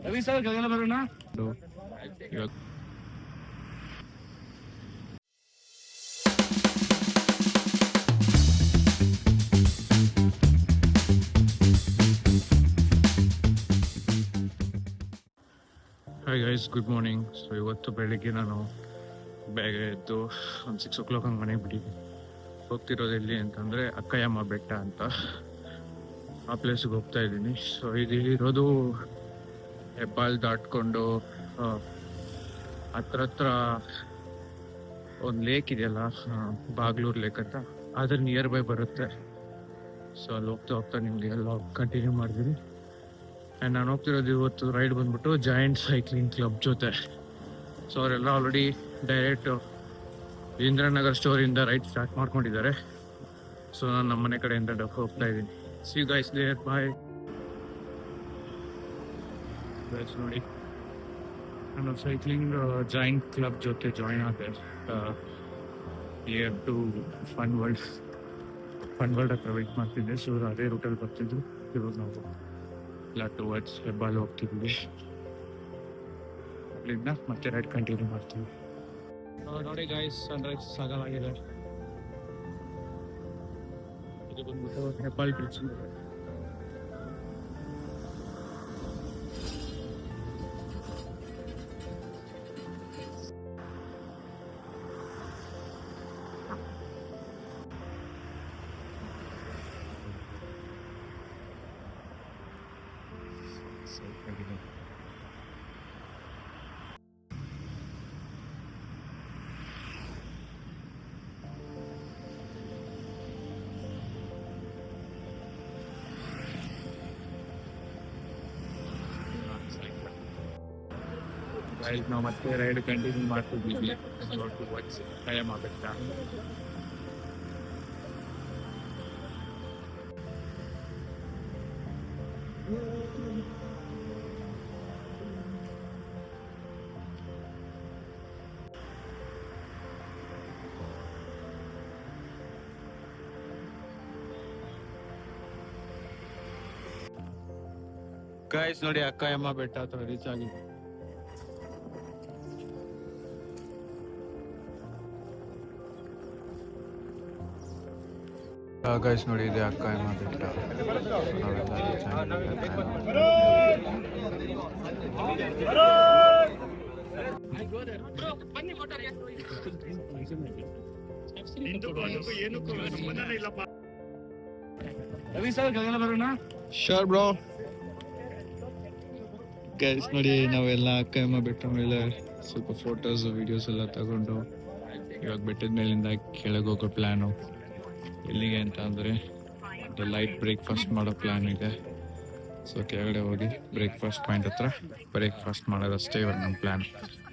Ravi sir ಗಗನ ಬರೋಣ. ಇವಾಗ hi guys, good morning. So ಇವತ್ತು ಬೆಳಿಗ್ಗೆ ನಾನು ಬೇಗ ಎದ್ದು ಒಂದು 6 o'clock ಹಂಗೆ ಮನೆಗೆ ಬಿಟ್ಟಿದ್ದೆ. ಹೋಗ್ತಿರೋದು ಎಲ್ಲಿ ಅಂತಂದರೆ ಅಕ್ಕಯ್ಯಮ್ಮ ಬೆಟ್ಟ ಅಂತ, ಆ ಪ್ಲೇಸಿಗೆ ಹೋಗ್ತಾ ಇದ್ದೀನಿ. ಸೊ ಇದು ಇರೋದು ಹೆಬ್ಬಾಳ್ ದಾಟ್ಕೊಂಡು ಹತ್ರ ಒಂದು ಲೇಕ್ ಇದೆಯಲ್ಲ, ಬಾಗ್ಲೂರು ಲೇಕ್ ಅಂತ, ಅದ್ರ ನಿಯರ್ ಬೈ ಬರುತ್ತೆ. ಸೊ ಅಲ್ಲಿ ಹೋಗ್ತಾ ನಿಮಗೆ ಎಲ್ಲ ಕಂಟಿನ್ಯೂ ಮಾಡಿದ್ದೀನಿ. ಆ್ಯಂಡ್ ನಾನು ಹೋಗ್ತಿರೋದು ಇವತ್ತು ರೈಡ್ ಬಂದ್ಬಿಟ್ಟು ಜಾಯಿಂಟ್ ಸೈಕ್ಲಿಂಗ್ ಕ್ಲಬ್ ಜೊತೆ. ಸೊ ಅವರೆಲ್ಲ ಆಲ್ರೆಡಿ ಡೈರೆಕ್ಟ್ ಇಂದ್ರನಗರ್ ಸ್ಟೋರಿಂದ ರೈಡ್ ಸ್ಟಾರ್ಟ್ ಮಾಡ್ಕೊಂಡಿದ್ದಾರೆ. ಸೊ ನಾನು ನಮ್ಮ ಮನೆ ಕಡೆಯಿಂದ ಹೋಗ್ತಾ ಇದ್ದೀನಿ. See you guys there, bye. Guys ನೋಡಿ, ನಾನು ಸೈಕ್ಲಿಂಗ್ ಜಾಯಿಂಟ್ ಕ್ಲಬ್ ಜೊತೆ ಜಾಯಿನ್ ಆದೆ ನಿಯರ್ ಟು ಫನ್ ವರ್ಲ್ಡ್ ಹತ್ರ ವೆಯ್ಟ್ ಮಾಡ್ತಿದ್ದೆ. ಸೊ ಅದೇ ರೂಟಲ್ಲಿ ಬರ್ತಿದ್ರು. ಇವಾಗ ನಾವು ಎಲ್ಲ ಟುವರ್ಡ್ಸ್ ಹೆಬ್ಬಾಲ್ ಹೋಗ್ತಿದ್ವಿ. ಅಲ್ಲಿಂದ ಮತ್ತೆ ರೈಡ್ ಕಂಟಿನ್ಯೂ ಮಾಡ್ತೀವಿ. ನೋಡಿ ಗೈಸ್, ಸನ್ರೈಸ್ ಸಾಗವಾಗಿದೆ. ಇದು ಬಂದ್ಬಿಟ್ಟು ಹೆಬ್ಬಾಲ್ ಬ್ರಿಡ್ಜ್. ನಾವು ಮತ್ತೆ ರೈಡ್ ಕಂಟಿನ್ಯೂ ಮಾಡ್ತಿದ್ದೀವಿ. ಟೈಮ್ ಆಗುತ್ತಾ? ಗೈಸ್ ನೋಡಿ, ಅಕ್ಕಯ್ಯಮ್ಮ ಬೆಟ್ಟ ಹತ್ರ ರೀಚ್ ಆಗಿದೆ. ಗೈಸ್ ನೋಡಿ, ಇದೆ ಅಕ್ಕಯ್ಯಮ್ಮ ಬೆಟ್ಟ. ರವಿ ಸರ್ ಗಗನ ಬರೋಣ. Sure bro. ಗೈಸ್ ನೋಡಿ, ನಾವೆಲ್ಲ ಅಕ್ಕಯ್ಯಮ್ಮ ಬೆಟ್ಟ ಮೇಲೆ ಸ್ವಲ್ಪ ಫೋಟೋಸ್ ವಿಡಿಯೋಸ್ ಎಲ್ಲ ತಗೊಂಡು ಇವಾಗ ಬೆಟ್ಟದ ಮೇಲಿಂದ ಕೆಳಗೆ ಹೋಗೋ ಪ್ಲಾನು. ಎಲ್ಲಿಗೆ ಅಂತ ಅಂದರೆ ಲೈಟ್ ಬ್ರೇಕ್ಫಾಸ್ಟ್ ಮಾಡೋ ಪ್ಲಾನ್ ಇದೆ. ಸೊ ಕೆಳಗಡೆ ಹೋಗಿ ಬ್ರೇಕ್ಫಾಸ್ಟ್ ಪಾಯಿಂಟ್ ಹತ್ರ ಬ್ರೇಕ್ಫಾಸ್ಟ್ ಮಾಡೋದಷ್ಟೇ ಇವಾಗ ನಮ್ಮ ಪ್ಲ್ಯಾನ್.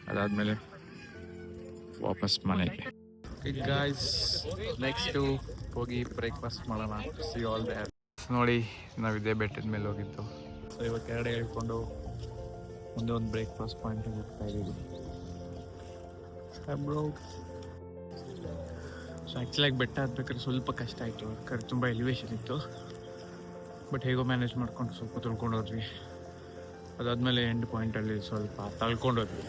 ಅದಾದಮೇಲೆ ವಾಪಸ್ ಮನೆಗೆ. ಗಾಯ್ಸ್, ನೆಕ್ಸ್ಟು ಹೋಗಿ ಬ್ರೇಕ್ಫಾಸ್ಟ್ ಮಾಡೋಣ. See all there. ನೋಡಿ, ನಾವಿದೇ ಬೆಟ್ಟದ ಮೇಲೆ ಹೋಗಿದ್ದು. ಸೊ ಇವಾಗ ಕೆಳಗಡೆ ಹೇಳ್ಕೊಂಡು ಮುಂದೆ ಒಂದು ಬ್ರೇಕ್ಫಾಸ್ಟ್ ಪಾಯಿಂಟಿಗೆ ಹೋಗ್ತಾ ಇದ್ದೀವಿ. ಸೊ ಆ್ಯಕ್ಚುಲಾಗಿ ಬೆಟ್ಟ ಹತ್ಬೇಕಾದ್ರೆ ಸ್ವಲ್ಪ ಕಷ್ಟ ಆಯಿತು, ಯಾಕಂದ್ರೆ ತುಂಬ ಎಲಿವೇಶನ್ ಇತ್ತು. ಬಟ್ ಹೇಗೋ ಮ್ಯಾನೇಜ್ ಮಾಡ್ಕೊಂಡು ಸ್ವಲ್ಪ ತಿಳ್ಕೊಂಡು ಹೋದ್ವಿ. ಅದಾದಮೇಲೆ ಎಂಡ್ ಪಾಯಿಂಟಲ್ಲಿ ಸ್ವಲ್ಪ ತಳ್ಕೊಂಡು ಹೋದ್ವಿ.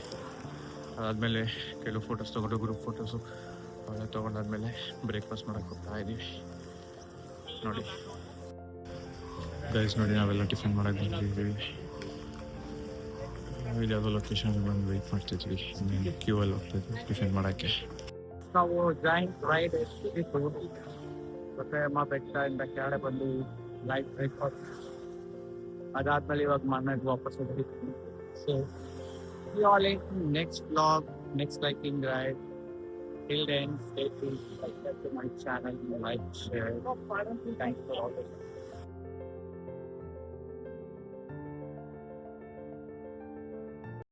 ಅದಾದಮೇಲೆ ಕೆಲವು ಫೋಟೋಸ್ ತೊಗೊಂಡು, ಗ್ರೂಪ್ ಫೋಟೋಸು ಅವೆಲ್ಲ ತೊಗೊಂಡಾದ್ಮೇಲೆ ಬ್ರೇಕ್ಫಾಸ್ಟ್ ಮಾಡೋಕ್ಕೆ ಹೋಗ್ತಾ ಇದ್ದೀವಿ. ನೋಡಿ ಗೈಸ್ ನೋಡಿ, ನಾವೆಲ್ಲ ಟಿಫನ್ ಮಾಡೋಕ್ಕೆ ಬಂದಿದ್ದೀವಿ. ಇದ್ಯಾವುದೋ ಲೊಕೇಶನ್ ಬಂದು ವೆಯ್ಟ್ ಮಾಡ್ತಿದ್ವಿ. ಕ್ಯೂ ಅಲ್ಲಿ ಹೋಗ್ತಿದ್ವಿ ಟಿಫನ್ ಮಾಡೋಕ್ಕೆ. ನಾವು ಜಾಯಿಂಟ್ ರೈಡ್ ಎಷ್ಟಿತ್ತು ಮತ್ತೆ ಬೆಟ್ಟದಿಂದ ಕೆಳಗಡೆ ಬಂದು ಲೈಟ್ ಬ್ರೇಕ್ಫಾಸ್ಟ್. ಅದಾದ್ಮೇಲೆ ಇವಾಗ ಮನೆಗೆ ವಾಪಸ್ ಹೋಗ್ತಿದ್ವಿ. So all in next blog, next liking ride. Till then, stay tuned. Subscribe to my channel, like, share. Thanks for all this.